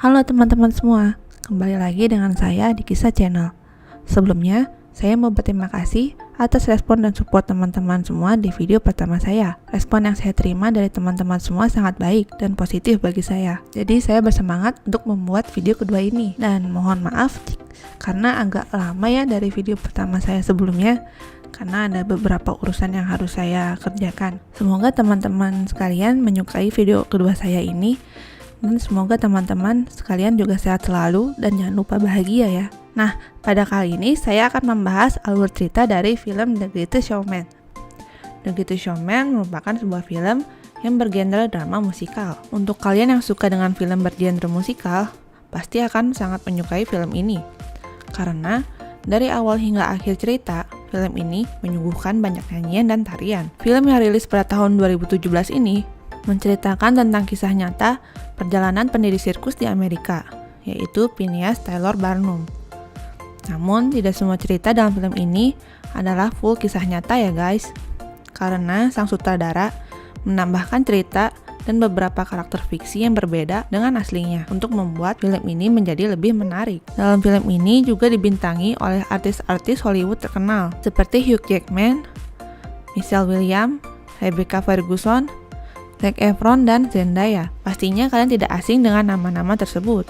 Halo teman-teman semua, kembali lagi dengan saya di Kisah Channel. Sebelumnya, saya mau berterima kasih atas respon dan support teman-teman semua di video pertama saya. Respon yang saya terima dari teman-teman semua sangat baik dan positif bagi saya. Jadi saya bersemangat untuk membuat video kedua ini. Dan mohon maaf karena agak lama ya dari video pertama saya sebelumnya, karena ada beberapa urusan yang harus saya kerjakan. Semoga teman-teman sekalian menyukai video kedua saya ini, dan semoga teman-teman sekalian juga sehat selalu dan jangan lupa bahagia ya. Nah, pada kali ini saya akan membahas alur cerita dari film The Greatest Showman. The Greatest Showman merupakan sebuah film yang bergenre drama musikal. Untuk kalian yang suka dengan film bergenre musikal, pasti akan sangat menyukai film ini. Karena dari awal hingga akhir cerita, film ini menyuguhkan banyak nyanyian dan tarian. Film yang rilis pada tahun 2017 ini menceritakan tentang kisah nyata perjalanan pendiri sirkus di Amerika, yaitu Phineas Taylor Barnum. Namun, tidak semua cerita dalam film ini adalah full kisah nyata ya guys, karena sang sutradara menambahkan cerita dan beberapa karakter fiksi yang berbeda dengan aslinya untuk membuat film ini menjadi lebih menarik. Dalam film ini juga dibintangi oleh artis-artis Hollywood terkenal seperti Hugh Jackman, Michelle Williams, Rebecca Ferguson, Zac Efron, dan Zendaya. Pastinya kalian tidak asing dengan nama-nama tersebut.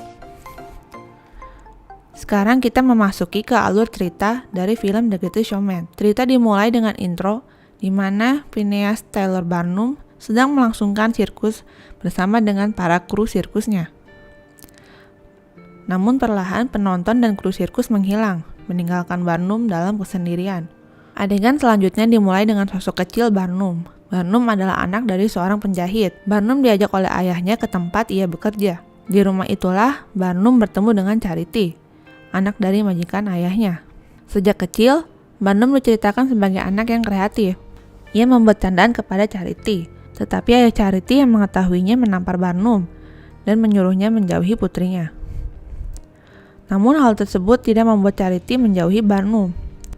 Sekarang kita memasuki ke alur cerita dari film The Greatest Showman. Cerita dimulai dengan intro di mana Phineas Taylor Barnum sedang melangsungkan sirkus bersama dengan para kru sirkusnya. Namun perlahan penonton dan kru sirkus menghilang, meninggalkan Barnum dalam kesendirian. Adegan selanjutnya dimulai dengan sosok kecil Barnum. Barnum adalah anak dari seorang penjahit. Barnum diajak oleh ayahnya ke tempat ia bekerja. Di rumah itulah Barnum bertemu dengan Charity, anak dari majikan ayahnya. Sejak kecil, Barnum diceritakan sebagai anak yang kreatif. Ia membuat candaan kepada Charity, tetapi ayah Charity yang mengetahuinya menampar Barnum dan menyuruhnya menjauhi putrinya. Namun hal tersebut tidak membuat Charity menjauhi Barnum.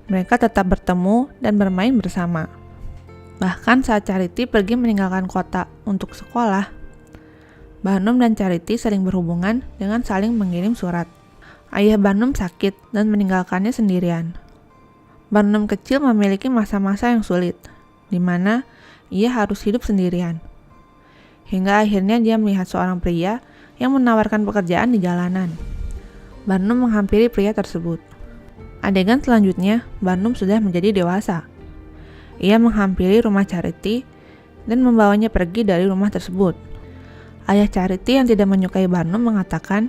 Mereka tetap bertemu dan bermain bersama. Bahkan saat Charity pergi meninggalkan kota untuk sekolah, Barnum dan Charity saling berhubungan dengan saling mengirim surat. Ayah Barnum sakit dan meninggalkannya sendirian. Barnum kecil memiliki masa-masa yang sulit, di mana ia harus hidup sendirian. Hingga akhirnya dia melihat seorang pria yang menawarkan pekerjaan di jalanan. Barnum menghampiri pria tersebut. Adegan selanjutnya, Barnum sudah menjadi dewasa. Ia menghampiri rumah Charity dan membawanya pergi dari rumah tersebut. Ayah Charity yang tidak menyukai Barnum mengatakan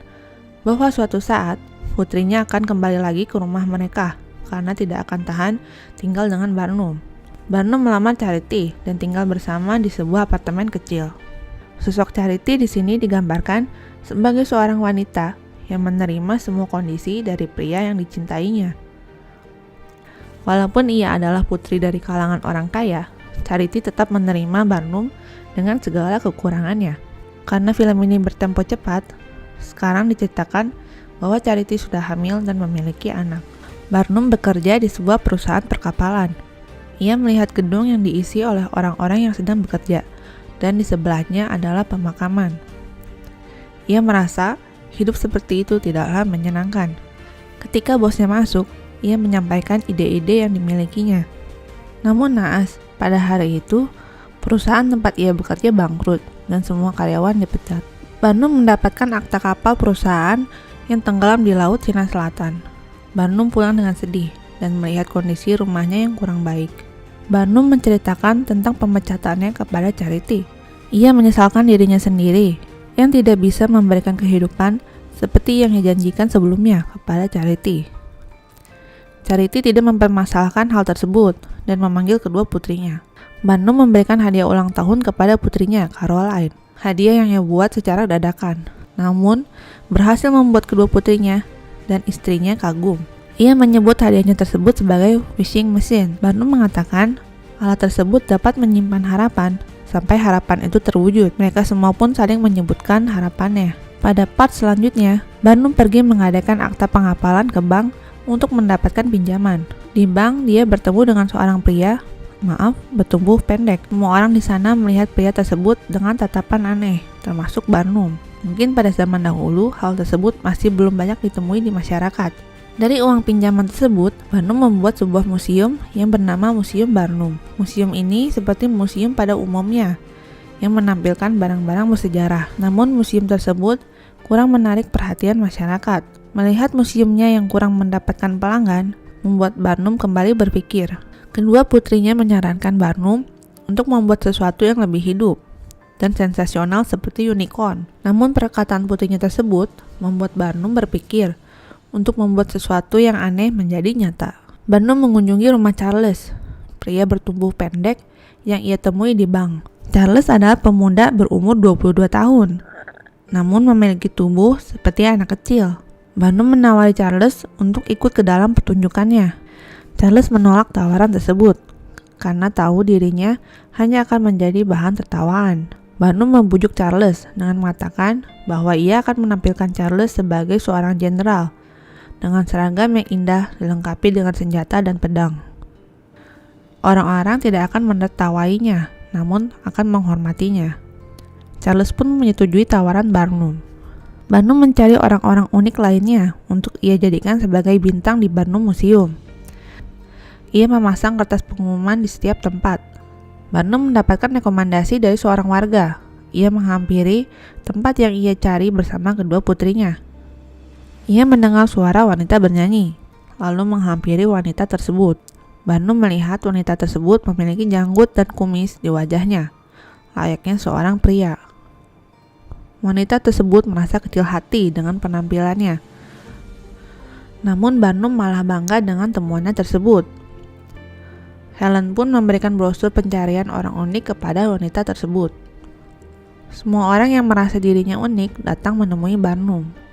bahwa suatu saat putrinya akan kembali lagi ke rumah mereka karena tidak akan tahan tinggal dengan Barnum. Barnum melamar Charity dan tinggal bersama di sebuah apartemen kecil. Sosok Charity di sini digambarkan sebagai seorang wanita yang menerima semua kondisi dari pria yang dicintainya. Walaupun ia adalah putri dari kalangan orang kaya, Charity tetap menerima Barnum dengan segala kekurangannya. Karena film ini bertempo cepat, sekarang diceritakan bahwa Charity sudah hamil dan memiliki anak. Barnum bekerja di sebuah perusahaan perkapalan. Ia melihat gedung yang diisi oleh orang-orang yang sedang bekerja, dan di sebelahnya adalah pemakaman. Ia merasa hidup seperti itu tidaklah menyenangkan. Ketika bosnya masuk, ia menyampaikan ide-ide yang dimilikinya. Namun naas, pada hari itu, perusahaan tempat ia bekerja bangkrut dan semua karyawan dipecat. Barnum mendapatkan akta kapal perusahaan yang tenggelam di Laut Cina Selatan. Barnum pulang dengan sedih dan melihat kondisi rumahnya yang kurang baik. Barnum menceritakan tentang pemecatannya kepada Charity. Ia menyesalkan dirinya sendiri yang tidak bisa memberikan kehidupan seperti yang dijanjikan sebelumnya kepada Charity. Charity tidak mempermasalahkan hal tersebut dan memanggil kedua putrinya. Barnum memberikan hadiah ulang tahun kepada putrinya, Caroline. Hadiah yang ia buat secara dadakan, namun berhasil membuat kedua putrinya dan istrinya kagum. Ia menyebut hadiahnya tersebut sebagai wishing machine. Barnum mengatakan alat tersebut dapat menyimpan harapan sampai harapan itu terwujud. Mereka semua pun saling menyebutkan harapannya. Pada part selanjutnya, Barnum pergi mengadakan akta penghafalan ke bank untuk mendapatkan pinjaman. Di bank, dia bertemu dengan seorang pria bertubuh pendek. Semua orang di sana melihat pria tersebut dengan tatapan aneh, termasuk Barnum. Mungkin pada zaman dahulu, hal tersebut masih belum banyak ditemui di masyarakat. Dari uang pinjaman tersebut, Barnum membuat sebuah museum yang bernama Museum Barnum. Museum ini seperti museum pada umumnya, yang menampilkan barang-barang bersejarah. Namun museum tersebut kurang menarik perhatian masyarakat. Melihat museumnya yang kurang mendapatkan pelanggan, membuat Barnum kembali berpikir. Kedua putrinya menyarankan Barnum untuk membuat sesuatu yang lebih hidup dan sensasional seperti unicorn. Namun perkataan putrinya tersebut membuat Barnum berpikir untuk membuat sesuatu yang aneh menjadi nyata. Barnum mengunjungi rumah Charles, pria bertubuh pendek yang ia temui di bank. Charles adalah pemuda berumur 22 tahun, namun memiliki tubuh seperti anak kecil. Barnum menawari Charles untuk ikut ke dalam pertunjukannya. Charles menolak tawaran tersebut karena tahu dirinya hanya akan menjadi bahan tertawaan. Barnum membujuk Charles dengan mengatakan bahwa ia akan menampilkan Charles sebagai seorang jenderal dengan seragam yang indah dilengkapi dengan senjata dan pedang. Orang-orang tidak akan menertawainya, namun akan menghormatinya. Charles pun menyetujui tawaran Barnum. Barnum mencari orang-orang unik lainnya untuk ia jadikan sebagai bintang di Barnum Museum. Ia memasang kertas pengumuman di setiap tempat. Barnum mendapatkan rekomendasi dari seorang warga. Ia menghampiri tempat yang ia cari bersama kedua putrinya. Ia mendengar suara wanita bernyanyi, lalu menghampiri wanita tersebut. Barnum melihat wanita tersebut memiliki janggut dan kumis di wajahnya, layaknya seorang pria. Wanita tersebut merasa kecil hati dengan penampilannya. Namun Barnum malah bangga dengan temuannya tersebut. Helen pun memberikan brosur pencarian orang unik kepada wanita tersebut. Semua orang yang merasa dirinya unik datang menemui Barnum.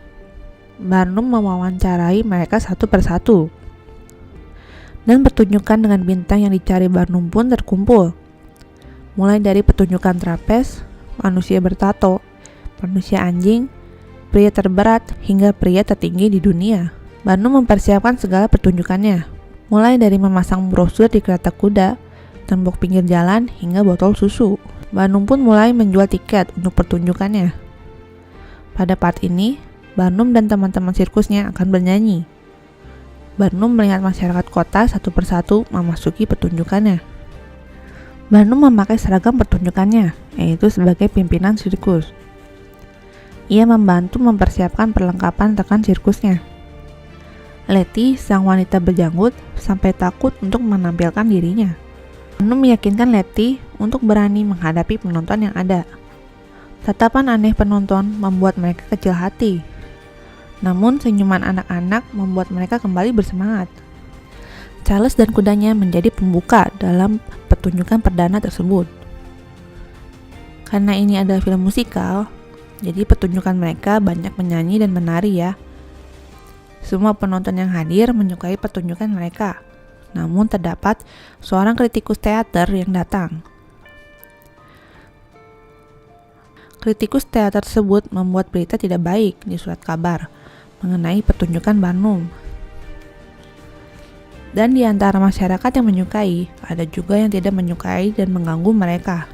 Barnum mewawancarai mereka satu persatu. Dan pertunjukan dengan bintang yang dicari Barnum pun terkumpul. Mulai dari pertunjukan trapez, manusia bertato, manusia anjing, pria terberat, hingga pria tertinggi di dunia. Barnum mempersiapkan segala pertunjukannya, mulai dari memasang brosur di kereta kuda, tembok pinggir jalan, hingga botol susu. Barnum pun mulai menjual tiket untuk pertunjukannya. Pada part ini, Barnum dan teman-teman sirkusnya akan bernyanyi. Barnum melihat masyarakat kota satu persatu memasuki pertunjukannya. Barnum memakai seragam pertunjukannya, yaitu sebagai pimpinan sirkus. Ia membantu mempersiapkan perlengkapan rekan sirkusnya. Letty, sang wanita berjanggut, sampai takut untuk menampilkan dirinya. Barnum meyakinkan Letty untuk berani menghadapi penonton yang ada. Tatapan aneh penonton membuat mereka kecil hati. Namun senyuman anak-anak membuat mereka kembali bersemangat. Charles dan kudanya menjadi pembuka dalam pertunjukan perdana tersebut. Karena ini adalah film musikal, jadi pertunjukan mereka banyak menyanyi dan menari ya. Semua penonton yang hadir menyukai pertunjukan mereka. Namun terdapat seorang kritikus teater yang datang. Kritikus teater tersebut membuat berita tidak baik di surat kabar mengenai pertunjukan Barnum. Dan di antara masyarakat yang menyukai, ada juga yang tidak menyukai dan mengganggu mereka.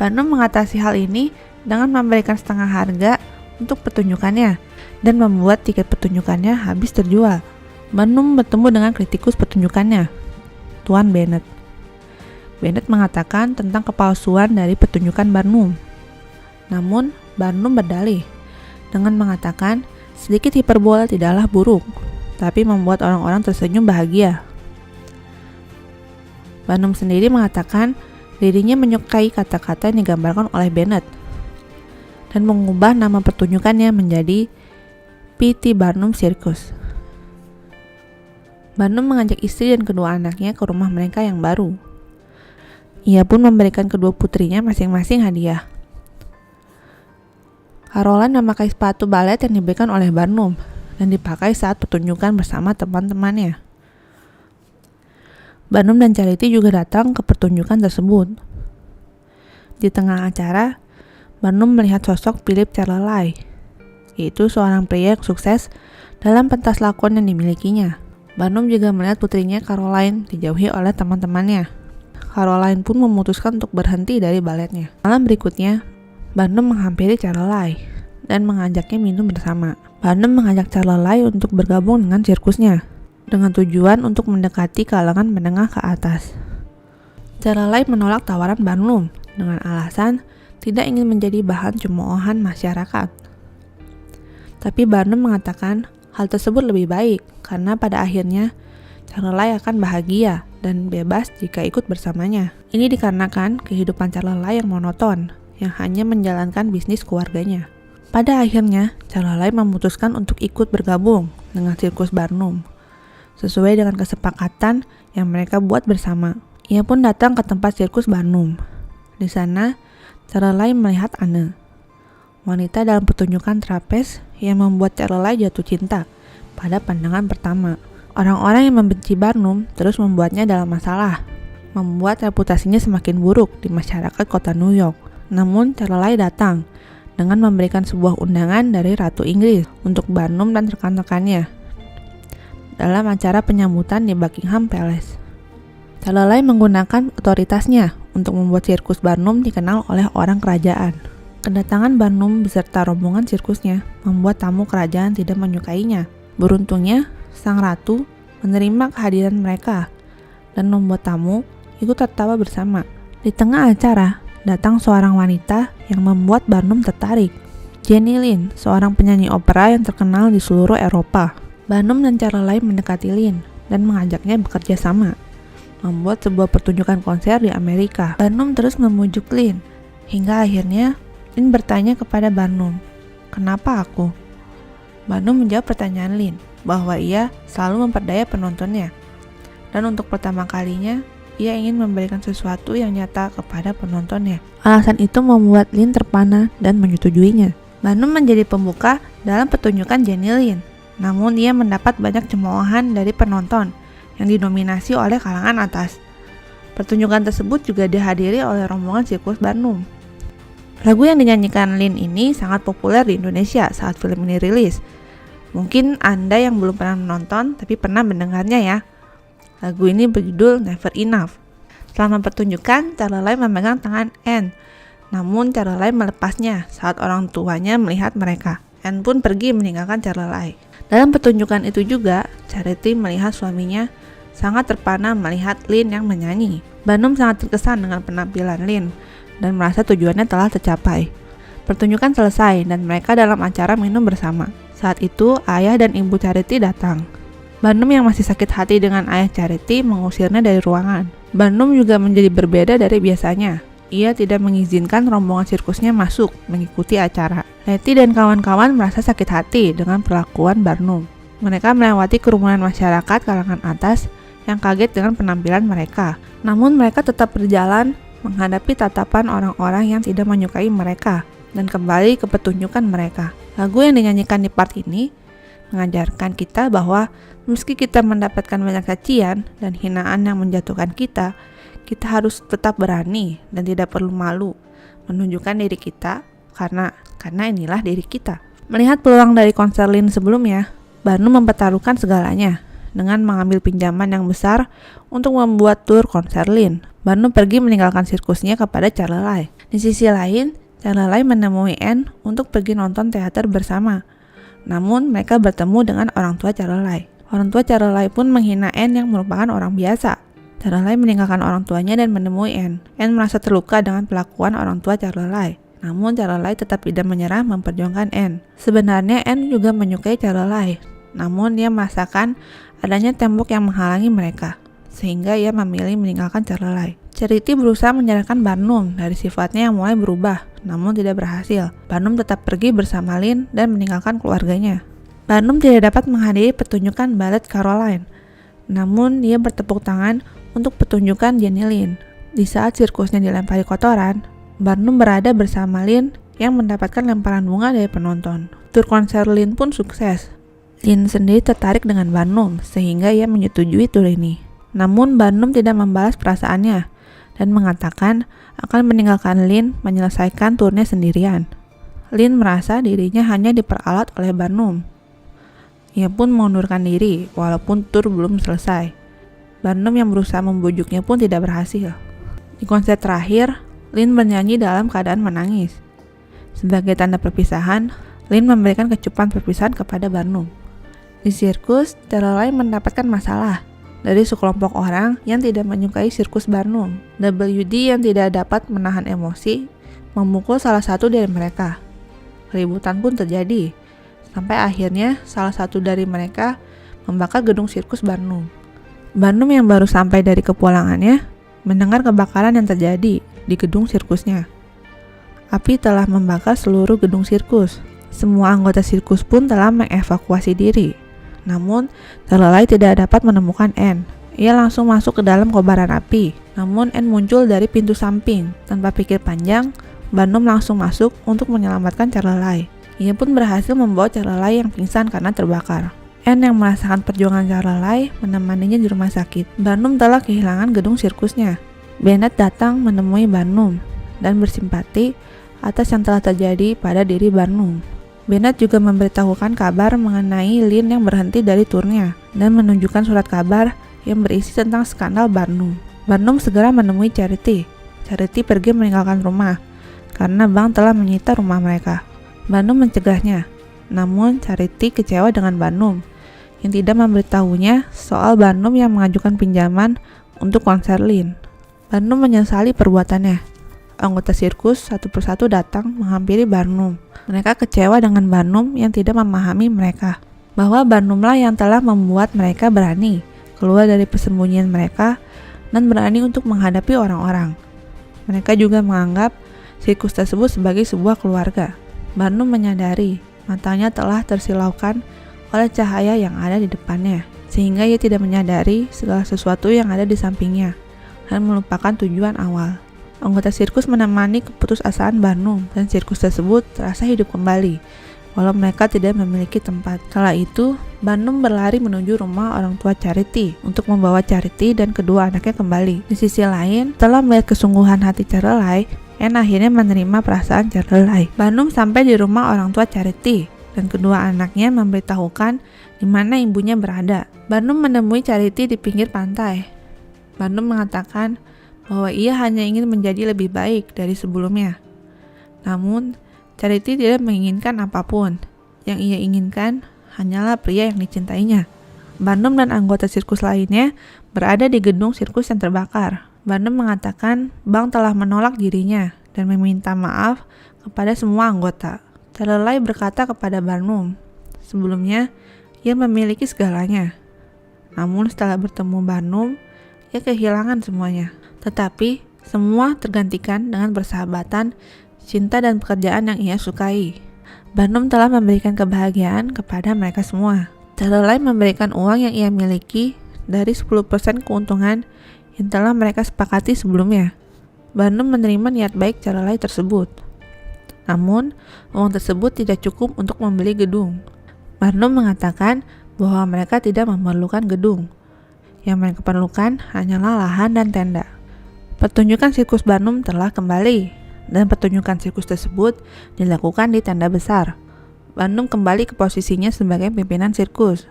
Barnum mengatasi hal ini dengan memberikan setengah harga untuk pertunjukannya dan membuat tiket pertunjukannya habis terjual. Barnum bertemu dengan kritikus pertunjukannya, Tuan Bennett. Bennett mengatakan tentang kepalsuan dari pertunjukan Barnum. Namun, Barnum berdalih dengan mengatakan sedikit hiperbola tidaklah buruk, tapi membuat orang-orang tersenyum bahagia. Barnum sendiri mengatakan dirinya menyukai kata-kata yang digambarkan oleh Bennett dan mengubah nama pertunjukannya menjadi P.T. Barnum Circus. Barnum mengajak istri dan kedua anaknya ke rumah mereka yang baru. Ia pun memberikan kedua putrinya masing-masing hadiah. Caroline memakai sepatu balet yang diberikan oleh Barnum dan dipakai saat pertunjukan bersama teman-temannya. Barnum dan Charity juga datang ke pertunjukan tersebut. Di tengah acara, Barnum melihat sosok Philip Charley, yaitu seorang pria yang sukses dalam pentas lakon yang dimilikinya. Barnum juga melihat putrinya Caroline dijauhi oleh teman-temannya. Caroline pun memutuskan untuk berhenti dari baletnya. Malam berikutnya, Barnum menghampiri Charley. dan mengajaknya minum bersama. Barnum mengajak Charlelai untuk bergabung dengan sirkusnya, dengan tujuan untuk mendekati kalangan menengah ke atas. Charlelai menolak tawaran Barnum dengan alasan tidak ingin menjadi bahan cemoohan masyarakat. Tapi Barnum mengatakan hal tersebut lebih baik karena pada akhirnya Charlelai akan bahagia dan bebas jika ikut bersamanya. Ini dikarenakan kehidupan Charlelai yang monoton, yang hanya menjalankan bisnis keluarganya. Pada akhirnya, Charlelai memutuskan untuk ikut bergabung dengan sirkus Barnum, sesuai dengan kesepakatan yang mereka buat bersama. Ia pun datang ke tempat sirkus Barnum. Di sana, Charlelai melihat Anne, wanita dalam pertunjukan trapez yang membuat Charlelai jatuh cinta pada pandangan pertama. Orang-orang yang membenci Barnum terus membuatnya dalam masalah, membuat reputasinya semakin buruk di masyarakat kota New York. Namun Charlelai datang dengan memberikan sebuah undangan dari Ratu Inggris untuk Barnum dan rekan-rekannya dalam acara penyambutan di Buckingham Palace. Charlelai menggunakan otoritasnya untuk membuat sirkus Barnum dikenal oleh orang kerajaan. Kedatangan Barnum beserta rombongan sirkusnya membuat tamu kerajaan tidak menyukainya. Beruntungnya, sang ratu menerima kehadiran mereka dan membuat tamu ikut tertawa bersama. Di tengah acara, datang seorang wanita yang membuat Barnum tertarik. Jenny Lind, seorang penyanyi opera yang terkenal di seluruh Eropa. Barnum dan Charlelai mendekati Lind dan mengajaknya bekerja sama, membuat sebuah pertunjukan konser di Amerika. Barnum terus memujuk Lind, hingga akhirnya Lind bertanya kepada Barnum, "Kenapa aku?" Barnum menjawab pertanyaan Lind, bahwa ia selalu memperdaya penontonnya, dan untuk pertama kalinya, ia ingin memberikan sesuatu yang nyata kepada penontonnya. Alasan itu membuat Lind terpana dan menyetujuinya. Barnum menjadi pembuka dalam pertunjukan Jenny Lind, namun ia mendapat banyak cemoohan dari penonton yang didominasi oleh kalangan atas. Pertunjukan tersebut juga dihadiri oleh rombongan sirkus Barnum. Lagu yang dinyanyikan Lind ini sangat populer di Indonesia saat film ini rilis. Mungkin Anda yang belum pernah menonton tapi pernah mendengarnya ya. Lagu ini berjudul Never Enough. Selama pertunjukan, Charlelai memegang tangan Anne. Namun Charlelai melepasnya saat orang tuanya melihat mereka. Anne pun pergi meninggalkan Charlelai. Dalam pertunjukan itu juga, Charity melihat suaminya sangat terpana melihat Lind yang menyanyi. Barnum sangat terkesan dengan penampilan Lind dan merasa tujuannya telah tercapai. Pertunjukan selesai dan mereka dalam acara minum bersama. Saat itu, ayah dan ibu Charity datang. Barnum yang masih sakit hati dengan ayah Charity mengusirnya dari ruangan. Barnum juga menjadi berbeda dari biasanya. Ia tidak mengizinkan rombongan sirkusnya masuk mengikuti acara. Letty dan kawan-kawan merasa sakit hati dengan perlakuan Barnum. Mereka melewati kerumunan masyarakat kalangan atas yang kaget dengan penampilan mereka. Namun mereka tetap berjalan menghadapi tatapan orang-orang yang tidak menyukai mereka dan kembali ke pertunjukan mereka. Lagu yang dinyanyikan di part ini mengajarkan kita bahwa meski kita mendapatkan banyak cacian dan hinaan yang menjatuhkan kita harus tetap berani dan tidak perlu malu menunjukkan diri kita karena inilah diri kita. Melihat peluang dari konser Lind sebelumnya, Barnum mempertaruhkan segalanya dengan mengambil pinjaman yang besar untuk membuat tur konser Lind. Barnum pergi meninggalkan sirkusnya kepada Charlelai. Di sisi lain, Charlelai menemui Anne untuk pergi nonton teater bersama. Namun mereka bertemu dengan orang tua Charlelai. Orang tua Charlelai pun menghina Anne yang merupakan orang biasa. Charlelai meninggalkan orang tuanya dan menemui Anne. Anne merasa terluka dengan perlakuan orang tua Charlelai. Namun Charlelai tetap tidak menyerah memperjuangkan Anne. Sebenarnya Anne juga menyukai Charlelai. Namun dia merasakan adanya tembok yang menghalangi mereka, sehingga ia memilih meninggalkan Charlelai. Charity berusaha menyadarkan Barnum dari sifatnya yang mulai berubah, namun tidak berhasil. Barnum tetap pergi bersama Lind dan meninggalkan keluarganya. Barnum tidak dapat menghadiri pertunjukan ballet Caroline, namun dia bertepuk tangan untuk pertunjukan Jenny Lind. Di saat sirkusnya dilempari kotoran, Barnum berada bersama Lind yang mendapatkan lemparan bunga dari penonton. Tur konser Lind pun sukses. Lind sendiri tertarik dengan Barnum sehingga ia menyetujui tur ini. Namun Barnum tidak membalas perasaannya dan mengatakan akan meninggalkan Lind menyelesaikan turnya sendirian. Lind merasa dirinya hanya diperalat oleh Barnum. Ia pun mengundurkan diri walaupun tur belum selesai. Barnum yang berusaha membujuknya pun tidak berhasil. Di konser terakhir, Lind bernyanyi dalam keadaan menangis. Sebagai tanda perpisahan, Lin memberikan kecupan perpisahan kepada Barnum. Di sirkus, Tearlai mendapatkan masalah dari sekelompok orang yang tidak menyukai sirkus Barnum. WD yang tidak dapat menahan emosi memukul salah satu dari mereka. Keributan pun terjadi, sampai akhirnya salah satu dari mereka membakar gedung sirkus Barnum. Barnum yang baru sampai dari kepulangannya mendengar kebakaran yang terjadi di gedung sirkusnya. Api telah membakar seluruh gedung sirkus. Semua anggota sirkus pun telah mengevakuasi diri. Namun, Tearlai tidak dapat menemukan Anne. Ia langsung masuk ke dalam kobaran api. Namun, Anne muncul dari pintu samping. Tanpa pikir panjang, Barnum langsung masuk untuk menyelamatkan Tearlai. Ia pun berhasil membawa Tearlai yang pingsan karena terbakar. Anne yang merasakan perjuangan Tearlai menemaninya di rumah sakit. Barnum telah kehilangan gedung sirkusnya. Bennett datang menemui Barnum dan bersimpati atas yang telah terjadi pada diri Barnum. Bennett juga memberitahukan kabar mengenai Lin yang berhenti dari turnya dan menunjukkan surat kabar yang berisi tentang skandal Barnum. Barnum segera menemui Charity. Charity pergi meninggalkan rumah karena bank telah menyita rumah mereka. Barnum mencegahnya, namun Charity kecewa dengan Barnum yang tidak memberitahunya soal Barnum yang mengajukan pinjaman untuk konser Lin. Barnum menyesali perbuatannya. Anggota sirkus satu persatu datang menghampiri Barnum. Mereka kecewa dengan Barnum yang tidak memahami mereka, bahwa Barnumlah yang telah membuat mereka berani keluar dari persembunyian mereka dan berani untuk menghadapi orang-orang. Mereka juga menganggap sirkus tersebut sebagai sebuah keluarga. Barnum menyadari matanya telah tersilaukan oleh cahaya yang ada di depannya, sehingga ia tidak menyadari segala sesuatu yang ada di sampingnya dan melupakan tujuan awal. Anggota sirkus menemani keputusasaan Barnum dan sirkus tersebut terasa hidup kembali, walau mereka tidak memiliki tempat. Kala itu, Barnum berlari menuju rumah orang tua Charity untuk membawa Charity dan kedua anaknya kembali. Di sisi lain, setelah melihat kesungguhan hati Tearlai, Anne akhirnya menerima perasaan Tearlai. Barnum sampai di rumah orang tua Charity dan kedua anaknya memberitahukan di mana ibunya berada. Barnum menemui Charity di pinggir pantai. Barnum mengatakan bahwa ia hanya ingin menjadi lebih baik dari sebelumnya. Namun, Charity tidak menginginkan apapun. Yang ia inginkan hanyalah pria yang dicintainya. Barnum dan anggota sirkus lainnya berada di gedung sirkus yang terbakar. Barnum mengatakan bank telah menolak dirinya dan meminta maaf kepada semua anggota. Tearlai berkata kepada Barnum, sebelumnya ia memiliki segalanya. Namun setelah bertemu Barnum, ia kehilangan semuanya. Tetapi semua tergantikan dengan persahabatan, cinta dan pekerjaan yang ia sukai. Barnum telah memberikan kebahagiaan kepada mereka semua. Tearlai memberikan uang yang ia miliki dari 10% keuntungan yang telah mereka sepakati sebelumnya. Barnum menerima niat baik Tearlai tersebut. Namun, uang tersebut tidak cukup untuk membeli gedung. Barnum mengatakan bahwa mereka tidak memerlukan gedung. Yang mereka perlukan hanyalah lahan dan tenda. Pertunjukan sirkus Barnum telah kembali, dan pertunjukan sirkus tersebut dilakukan di tenda besar. Barnum kembali ke posisinya sebagai pimpinan sirkus.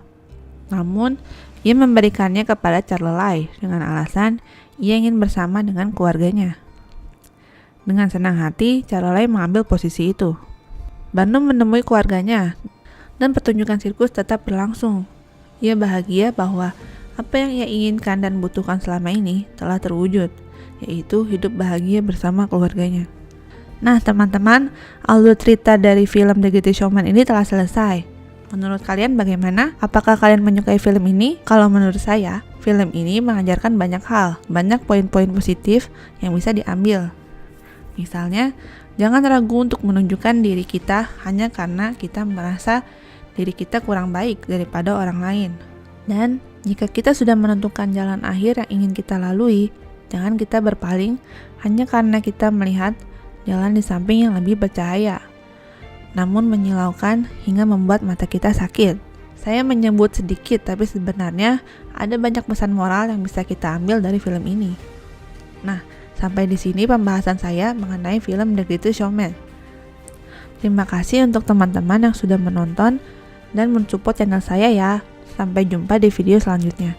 Namun, ia memberikannya kepada Tearlai dengan alasan ia ingin bersama dengan keluarganya. Dengan senang hati, Tearlai mengambil posisi itu. Barnum menemui keluarganya, dan pertunjukan sirkus tetap berlangsung. Ia bahagia bahwa apa yang ia inginkan dan butuhkan selama ini telah terwujud, yaitu hidup bahagia bersama keluarganya. Nah teman-teman, alur cerita dari film The Greatest Showman ini telah selesai. Menurut kalian bagaimana? Apakah kalian menyukai film ini? Kalau menurut saya, film ini mengajarkan banyak hal, banyak poin-poin positif yang bisa diambil. Misalnya, jangan ragu untuk menunjukkan diri kita hanya karena kita merasa diri kita kurang baik daripada orang lain. Dan jika kita sudah menentukan jalan akhir yang ingin kita lalui, jangan kita berpaling hanya karena kita melihat jalan di samping yang lebih bercahaya, namun menyilaukan hingga membuat mata kita sakit. Saya menyebut sedikit, tapi sebenarnya ada banyak pesan moral yang bisa kita ambil dari film ini. Nah, sampai di sini pembahasan saya mengenai film The Greatest Showman. Terima kasih untuk teman-teman yang sudah menonton dan mensupport channel saya ya. Sampai jumpa di video selanjutnya.